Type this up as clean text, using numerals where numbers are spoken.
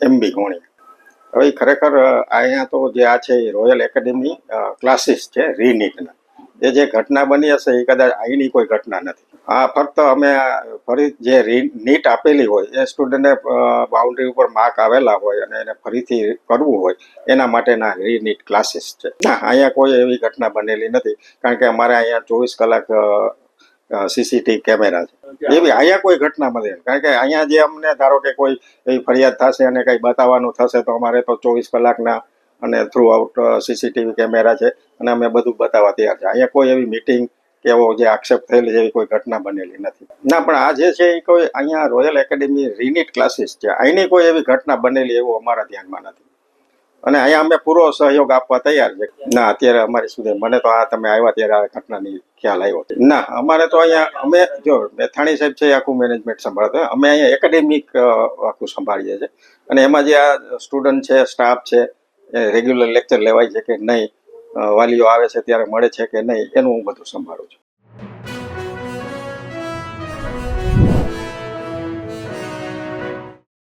MB ઘોણી. હવે ખરેખર અહીંયા તો જે આ છે એ રોયલ એકેડેમી ક્લાસીસ છે રીનીટના. એ જે ઘટના બની હશે એ કદાચ અહીંની કોઈ ઘટના નથી. આ ફક્ત અમે ફરી જે નીટ આપેલી હોય એ સ્ટુડન્ટને બાઉન્ડ્રી ઉપર માર્ક આવેલા હોય અને એને ફરીથી કરવું હોય એના માટેના રીનીટ ક્લાસીસ છે. ના, અહીંયા કોઈ એવી ઘટના બનેલી નથી, કારણ કે અમારે અહીંયા 24 કલાક CCTV કેમેરા છે. એવી અહીંયા કોઈ ઘટના બને, કારણ કે અહીંયા જે અમને ધારો કે કોઈ એવી ફરિયાદ થશે અને કંઈ બતાવવાનું થશે તો અમારે તો 24 કલાકના અને થ્રુ આઉટ CCTV કેમેરા છે અને અમે બધું બતાવવા તૈયાર છે. અહીંયા કોઈ એવી મિટિંગ કે એવો જે આક્ષેપ થયેલી જેવી કોઈ ઘટના બનેલી નથી. ના, પણ આ જે છે એ કોઈ અહીંયા રોયલ એકેડેમી રીનીટ ક્લાસીસ છે, અહીંની કોઈ એવી ઘટના બનેલી એવું અમારા ધ્યાનમાં નથી અને અહીંયા અમે પૂરો સહયોગ આપવા તૈયાર છે. ના, અત્યારે અમારી સુધી મને તો આ તમે આવ્યા ત્યારે આ ઘટનાની ખ્યાલ આવ્યો. ના, અમારે તો અહીંયા અમે જો મેથાણી સાહેબ છે આખું મેનેજમેન્ટ સંભાળતો, અમે અહીંયા એકેડેમિક આખું સંભાળીએ છીએ અને એમાં જે આ સ્ટુડન્ટ છે, સ્ટાફ છે, રેગ્યુલર લેક્ચર લેવાય છે કે નહીં, વાલીઓ આવે છે ત્યારે મળે છે કે નહીં, એનું હું બધું સંભાળું છું.